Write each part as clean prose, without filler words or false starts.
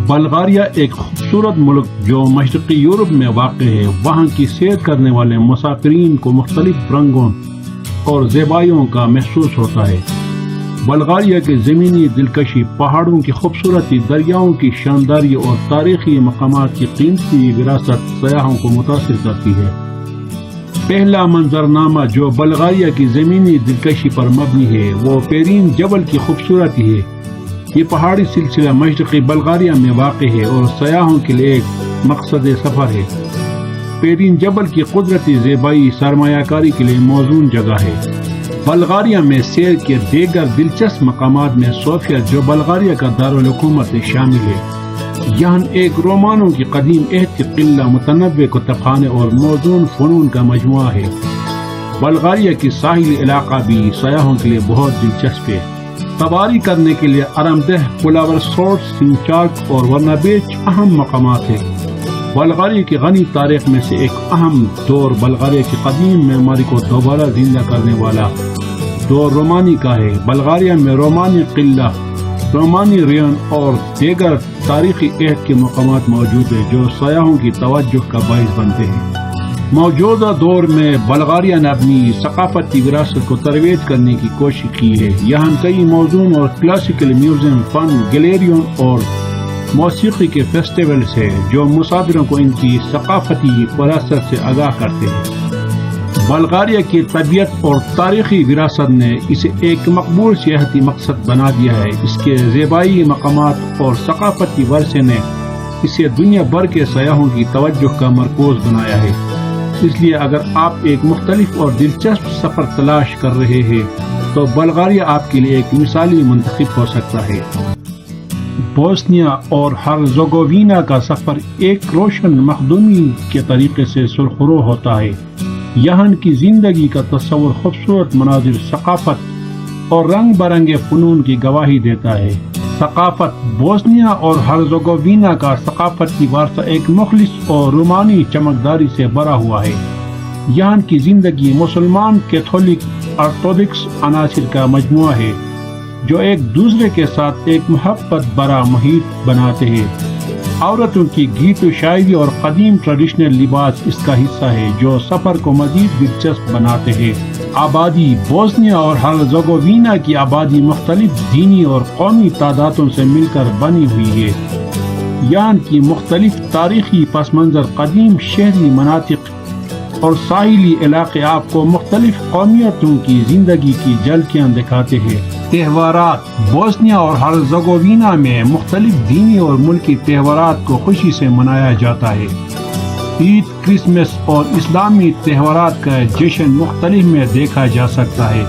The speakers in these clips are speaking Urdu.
بلغاریہ ایک خوبصورت ملک جو مشرقی یورپ میں واقع ہے، وہاں کی سیر کرنے والے مسافرین کو مختلف رنگوں اور زیبائیوں کا محسوس ہوتا ہے۔ بلغاریہ کے زمینی دلکشی، پہاڑوں کی خوبصورتی، دریاؤں کی شانداری اور تاریخی مقامات کی قیمتی وراثت سیاحوں کو متاثر کرتی ہے۔ پہلا منظرنامہ جو بلغاریہ کی زمینی دلکشی پر مبنی ہے وہ پیرین جبل کی خوبصورتی ہے۔ یہ پہاڑی سلسلہ مشرقی بلغاریہ میں واقع ہے اور سیاحوں کے لیے ایک مقصد سفر ہے۔ پیرین جبل کی قدرتی زیبائی سرمایہ کاری کے لیے موزون جگہ ہے۔ بلغاریہ میں سیر کے دیگر دلچسپ مقامات میں صوفیہ جو بلغاریہ کا دارالحکومت شامل ہے۔ یہاں ایک رومانوں کی قدیم عہد کی قلعہ، متنوع کتب خانے اور موزون فنون کا مجموعہ ہے۔ بلغاریہ کی ساحلی علاقہ بھی سیاحوں کے لیے بہت دلچسپ ہے۔ سواری کرنے کے لیے آرامدہ پلاور سوٹ، سنچاک اور ورنا بیچ اہم مقامات ہیں۔ بلغاریہ کی غنی تاریخ میں سے ایک اہم دور بلغاریہ کی قدیم معماری کو دوبارہ زندہ کرنے والا دور رومانی کا ہے۔ بلغاریہ میں رومانی قلعہ، رومانی ریون اور دیگر تاریخی عہد کے مقامات موجود ہیں جو سیاحوں کی توجہ کا باعث بنتے ہیں۔ موجودہ دور میں بلغاریہ نے اپنی ثقافتی وراثت کو ترویج کرنے کی کوشش کی ہے۔ یہاں کئی موزون اور کلاسیکل میوزیم، فن گیلریوں اور موسیقی کے فیسٹیولز ہیں جو مسافروں کو ان کی ثقافتی وراثت سے آگاہ کرتے ہیں۔ بلغاریہ کی طبیعت اور تاریخی وراثت نے اسے ایک مقبول سیاحتی مقصد بنا دیا ہے۔ اس کے زیبائی مقامات اور ثقافتی ورثے نے اسے دنیا بھر کے سیاحوں کی توجہ کا مرکوز بنایا ہے۔ اس لیے اگر آپ ایک مختلف اور دلچسپ سفر تلاش کر رہے ہیں تو بلغاریہ آپ کے لیے ایک مثالی منتخب ہو سکتا ہے۔ بوسنیا اور ہرزیگووینا کا سفر ایک روشن مخدومی کے طریقے سے سرخرو ہوتا ہے۔ یہاں کی زندگی کا تصور خوبصورت مناظر، ثقافت اور رنگ برنگے فنون کی گواہی دیتا ہے۔ ثقافت بوسنیا اور ہرزیگووینا کا ثقافتی ورثہ ایک مخلص اور رومانی چمکداری سے بھرا ہوا ہے۔ یہاں کی زندگی مسلمان، کیتھولک، آرتھوڈکس عناصر کا مجموعہ ہے جو ایک دوسرے کے ساتھ ایک محبت بھرا محیط بناتے ہیں۔ عورتوں کی گیت و شاعری اور قدیم ٹریڈیشنل لباس اس کا حصہ ہے جو سفر کو مزید دلچسپ بناتے ہیں۔ آبادی بوسنیا اور ہرزیگووینا کی آبادی مختلف دینی اور قومی تعدادوں سے مل کر بنی ہوئی ہے۔ یہاں کی مختلف تاریخی پس منظر، قدیم شہری مناطق اور ساحلی علاقے آپ کو مختلف قومیتوں کی زندگی کی جھلکیاں دکھاتے ہیں۔ تہوارات بوسنیا اور ہرزیگووینا میں مختلف دینی اور ملکی تہوارات کو خوشی سے منایا جاتا ہے۔ عید، کرسمس اور اسلامی تہوارات کا جشن مختلف میں دیکھا جا سکتا ہے۔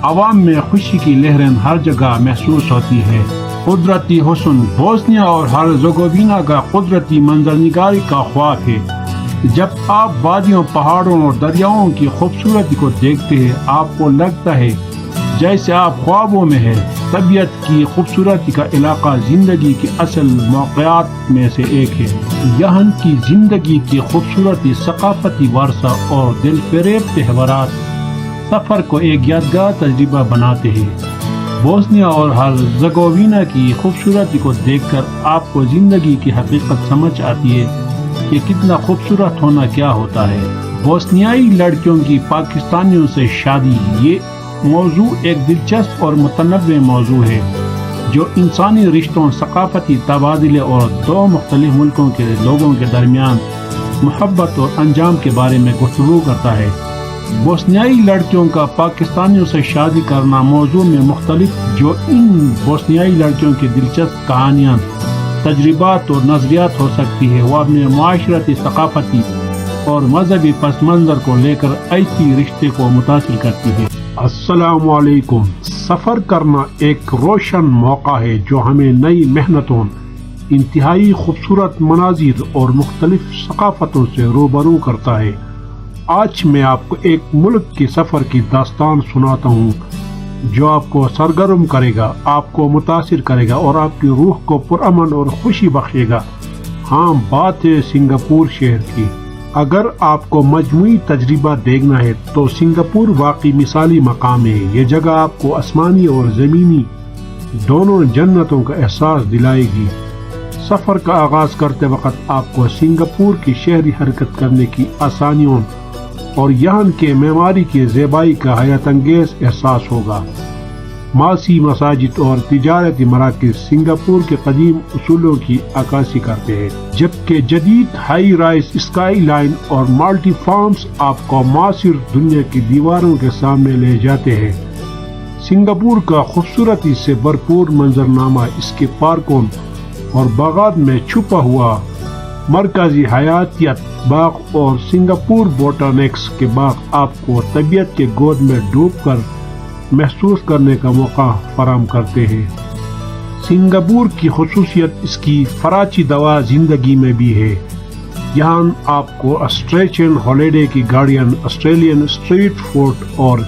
عوام میں خوشی کی لہریں ہر جگہ محسوس ہوتی ہے۔ قدرتی حسن بوسنیا اور ہرزیگووینا کا قدرتی منظرنگاری کا خواب ہے۔ جب آپ وادیوں، پہاڑوں اور دریاؤں کی خوبصورتی کو دیکھتے ہیں آپ کو لگتا ہے جیسے آپ خوابوں میں ہیں۔ طبیعت کی خوبصورتی کا علاقہ زندگی کے اصل موقعات میں سے ایک ہے۔ یہاں کی زندگی کی خوبصورتی، ثقافتی ورثہ اور دل فریب تہوارات سفر کو ایک یادگار تجربہ بناتے ہیں۔ بوسنیا اور ہرزیگووینا کی خوبصورتی کو دیکھ کر آپ کو زندگی کی حقیقت سمجھ آتی ہے کہ کتنا خوبصورت ہونا کیا ہوتا ہے۔ بوسنیائی لڑکیوں کی پاکستانیوں سے شادی، یہ موضوع ایک دلچسپ اور متنوع موضوع ہے جو انسانی رشتوں، ثقافتی تبادلے اور دو مختلف ملکوں کے لوگوں کے درمیان محبت اور انجام کے بارے میں گفتگو کرتا ہے۔ بوسنیائی لڑکیوں کا پاکستانیوں سے شادی کرنا موضوع میں مختلف جو ان بوسنیائی لڑکیوں کی دلچسپ کہانیاں، تجربات اور نظریات ہو سکتی ہے۔ وہ اپنے معاشرتی، ثقافتی اور مذہبی پس منظر کو لے کر ایسی رشتے کو متاثر کرتی ہے۔ السلام علیکم۔ سفر کرنا ایک روشن موقع ہے جو ہمیں نئی محنتوں، انتہائی خوبصورت مناظر اور مختلف ثقافتوں سے روبرو کرتا ہے۔ آج میں آپ کو ایک ملک کے سفر کی داستان سناتا ہوں جو آپ کو سرگرم کرے گا، آپ کو متاثر کرے گا اور آپ کی روح کو پرامن اور خوشی بخشے گا۔ ہاں، بات ہے سنگاپور شہر کی۔ اگر آپ کو مجموعی تجربہ دیکھنا ہے تو سنگاپور واقعی مثالی مقام ہے۔ یہ جگہ آپ کو آسمانی اور زمینی دونوں جنتوں کا احساس دلائے گی۔ سفر کا آغاز کرتے وقت آپ کو سنگاپور کی شہری حرکت کرنے کی آسانیوں اور یہاں کے معماری کی زیبائی کا حیرت انگیز احساس ہوگا۔ ماسی مساجد اور تجارتی مراکز سنگاپور کے قدیم اصولوں کی عکاسی کرتے ہیں، جبکہ جدید ہائی رائز اسکائی لائن اور ملٹی فارمز آپ کو معاصر دنیا کی دیواروں کے سامنے لے جاتے ہیں۔ سنگاپور کا خوبصورتی سے بھرپور منظرنامہ اس کے پارکوں اور باغات میں چھپا ہوا مرکزی حیاتیت باغ اور سنگاپور بوٹانکس کے باغ آپ کو طبیعت کے گود میں ڈوب کر محسوس کرنے کا موقع فراہم کرتے ہیں۔ سنگاپور کی خصوصیت اس کی فراچی دوا زندگی میں بھی ہے۔ یہاں آپ کو آسٹریلین ہالیڈے کی گاڑیاں، آسٹریلین اسٹریٹ فوڈ اور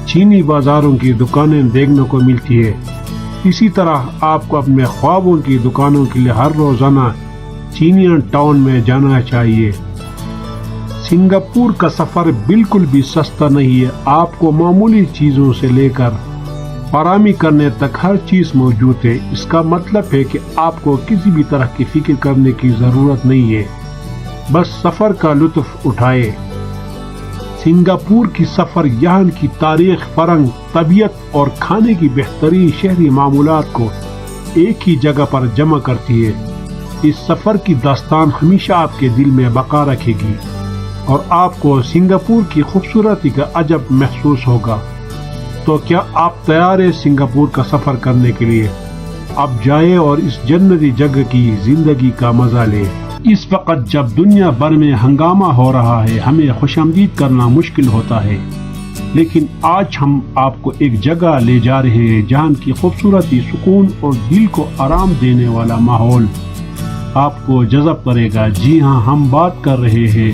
چینی بازاروں کی دکانیں دیکھنے کو ملتی ہے۔ اسی طرح آپ کو اپنے خوابوں کی دکانوں کے لیے ہر روزانہ چینین ٹاؤن میں جانا چاہیے۔ سنگاپور کا سفر بالکل بھی سستا نہیں ہے۔ آپ کو معمولی چیزوں سے لے کر فراہمی کرنے تک ہر چیز موجود ہے۔ اس کا مطلب ہے کہ آپ کو کسی بھی طرح کی فکر کرنے کی ضرورت نہیں ہے، بس سفر کا لطف اٹھائے۔ سنگاپور کی سفر یہاں کی تاریخ، فرہنگ، طبیعت اور کھانے کی بہترین شہری معمولات کو ایک ہی جگہ پر جمع کرتی ہے۔ اس سفر کی داستان ہمیشہ آپ کے دل میں بقا رکھے گی اور آپ کو سنگاپور کی خوبصورتی کا عجب محسوس ہوگا۔ تو کیا آپ تیار ہیں سنگاپور کا سفر کرنے کے لیے؟ اب جائیں اور اس جنتی جگہ کی زندگی کا مزہ لیں۔ اس وقت جب دنیا بھر میں ہنگامہ ہو رہا ہے، ہمیں خوشامدید کرنا مشکل ہوتا ہے، لیکن آج ہم آپ کو ایک جگہ لے جا رہے ہیں جہاں کی خوبصورتی، سکون اور دل کو آرام دینے والا ماحول آپ کو جذب کرے گا۔ جی ہاں، ہم بات کر رہے ہیں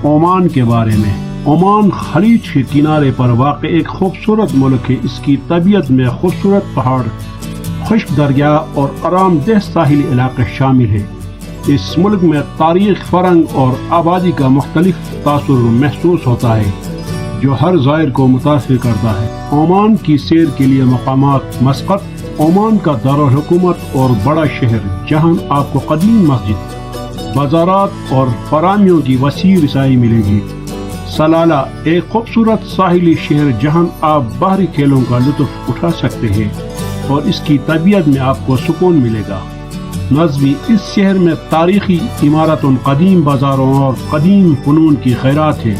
عمان کے بارے میں۔ عمان خلیج کے کنارے پر واقع ایک خوبصورت ملک ہے۔ اس کی طبیعت میں خوبصورت پہاڑ، خشک دریا اور آرام دہ ساحلی علاقے شامل ہیں۔ اس ملک میں تاریخ، فرہنگ اور آبادی کا مختلف تاثر محسوس ہوتا ہے جو ہر زائر کو متاثر کرتا ہے۔ عمان کی سیر کے لیے مقامات: مسقط، عمان کا دارالحکومت اور بڑا شہر جہاں آپ کو قدیم مسجد، بازارات اور فراہمیوں کی وسیع رسائی ملے گی۔ سلالہ، ایک خوبصورت ساحلی شہر جہاں آپ باہری کھیلوں کا لطف اٹھا سکتے ہیں اور اس کی طبیعت میں آپ کو سکون ملے گا۔ نظمی، اس شہر میں تاریخی عمارتوں، قدیم بازاروں اور قدیم فنون کی خیرات ہے۔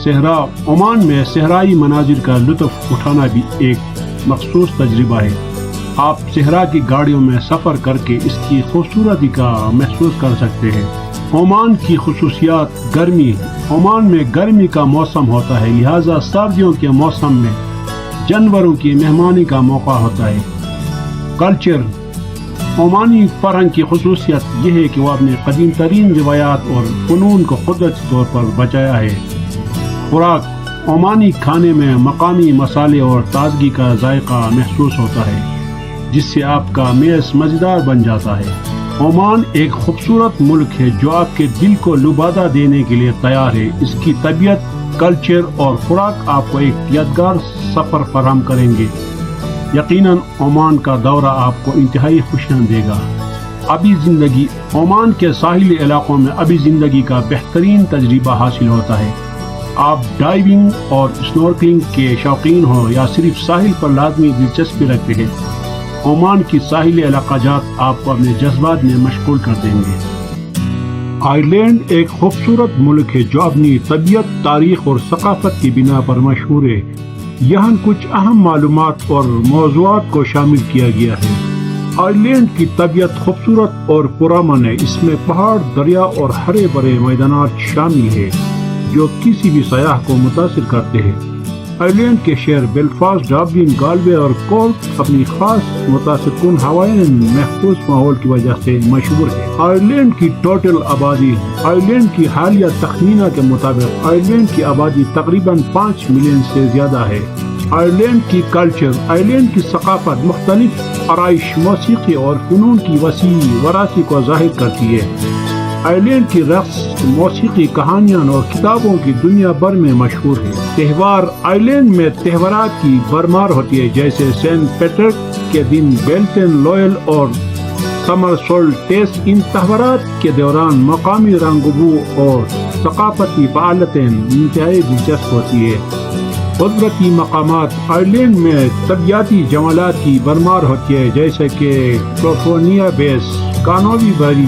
صحرا، عمان میں صحرائی مناظر کا لطف اٹھانا بھی ایک مخصوص تجربہ ہے۔ آپ صحرا کی گاڑیوں میں سفر کر کے اس کی خوبصورتی کا محسوس کر سکتے ہیں۔ عمان کی خصوصیات: گرمی، عمان میں گرمی کا موسم ہوتا ہے، لہذا سردیوں کے موسم میں جانوروں کی مہمانی کا موقع ہوتا ہے۔ کلچر، عمانی فرہنگ کی خصوصیت یہ ہے کہ وہ اپنے قدیم ترین روایات اور فنون کو قدرتی طور پر بچایا ہے۔ خوراک، عمانی کھانے میں مقامی مسالے اور تازگی کا ذائقہ محسوس ہوتا ہے جس سے آپ کا میز مزیدار بن جاتا ہے۔ عمان ایک خوبصورت ملک ہے جو آپ کے دل کو لبادہ دینے کے لیے تیار ہے۔ اس کی طبیعت، کلچر اور خوراک آپ کو ایک یادگار سفر فراہم کریں گے۔ یقیناً عمان کا دورہ آپ کو انتہائی خوشیاں دے گا۔ ابی زندگی، عمان کے ساحلی علاقوں میں ابی زندگی کا بہترین تجربہ حاصل ہوتا ہے۔ آپ ڈائیونگ اور اسنورکلنگ کے شوقین ہو یا صرف ساحل پر لازمی دلچسپی رکھتے ہیں، عمان کی ساحلی علاقہ جات آپ کو اپنے جذبات میں مشغول کر دیں گے۔ آئرلینڈ ایک خوبصورت ملک ہے جو اپنی طبیعت، تاریخ اور ثقافت کی بنا پر مشہور ہے۔ یہاں کچھ اہم معلومات اور موضوعات کو شامل کیا گیا ہے۔ آئرلینڈ کی طبیعت خوبصورت اور پرامن ہے۔ اس میں پہاڑ، دریا اور ہرے بھرے میدانات شامل ہیں جو کسی بھی سیاح کو متاثر کرتے ہیں۔ آئرلینڈ کے شہر بیلفاسٹ، ڈبلن، گالوے اور کورک اپنی خاص متاثر کن ہوائیں محفوظ ماحول کی وجہ سے مشہور ہے۔ آئرلینڈ کی ٹوٹل آبادی: آئرلینڈ کی حالیہ تخمینہ کے مطابق آئرلینڈ کی آبادی تقریباً 5 ملین سے زیادہ ہے۔ آئرلینڈ کی کلچر: آئرلینڈ کی ثقافت مختلف آرائش، موسیقی اور فنون کی وسیع وراثی کو ظاہر کرتی ہے۔ آئرلینڈ کی رقص، موسیقی، کہانیاں اور کتابوں کی دنیا بھر میں مشہور ہے۔ تہوار: آئرلینڈ میں تہوارات کی بھرمار ہوتی ہے جیسے سینٹ پیٹرک کے دن، بیلٹن، لوئل اور سمر سول ٹیسٹ ان تہوارات کے دوران مقامی رنگبو اور ثقافتی فعالیتیں انتہائی دلچسپ ہوتی ہے۔ قدرتی مقامات آئرلینڈ میں طبیعتی جمالات کی بھرمار ہوتی ہے، جیسے کہ کلیفورنیا بیس، کانوی بیری،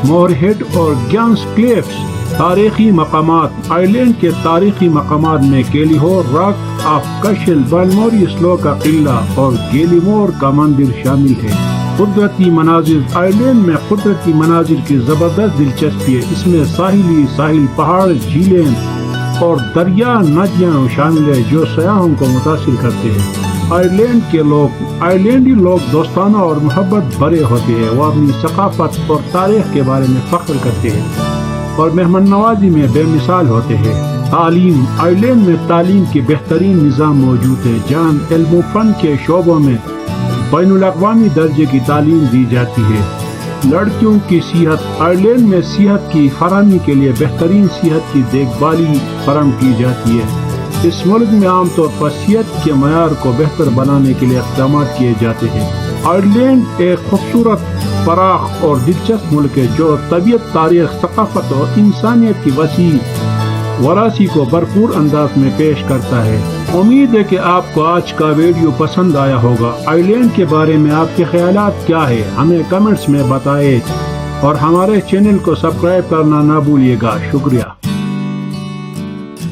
مور ہیڈ اور گیانس کلیفس۔ تاریخی مقامات آئرلینڈ کے تاریخی مقامات میں کیلیہور راک آف کشل، بالموری سلو کا قلعہ اور گیلیمور کا مندر شامل ہے۔ قدرتی مناظر آئرلینڈ میں قدرتی مناظر کی زبردست دلچسپی ہے۔ اس میں ساحل، پہاڑ، جھیلیں اور دریا ندیاں شامل ہیں جو سیاحوں کو متاثر کرتے ہیں۔ آئرلینڈی لوگ دوستانہ اور محبت بھرے ہوتے ہیں۔ وہ اپنی ثقافت اور تاریخ کے بارے میں فخر کرتے ہیں اور مہمان نوازی میں بے مثال ہوتے ہیں۔ تعلیم آئرلینڈ میں تعلیم کے بہترین نظام موجود ہے، جہاں علم و فن کے شعبوں میں بین الاقوامی درجے کی تعلیم دی جاتی ہے۔ لڑکیوں کی صحت آئرلینڈ میں صحت کی فراہمی کے لیے بہترین صحت کی دیکھ بھالی فراہم کی جاتی ہے۔ اس ملک میں عام طور پر صحت کے معیار کو بہتر بنانے کے لیے اقدامات کیے جاتے ہیں۔ آئرلینڈ ایک خوبصورت، فراخ اور دلچسپ ملک ہے جو طبیعت، تاریخ، ثقافت اور انسانیت کی وسیع وراثی کو بھرپور انداز میں پیش کرتا ہے۔ امید ہے کہ آپ کو آج کا ویڈیو پسند آیا ہوگا۔ آئرلینڈ کے بارے میں آپ کے خیالات کیا ہے؟ ہمیں کمنٹس میں بتائیں اور ہمارے چینل کو سبسکرائب کرنا نہ بھولیے گا۔ شکریہ۔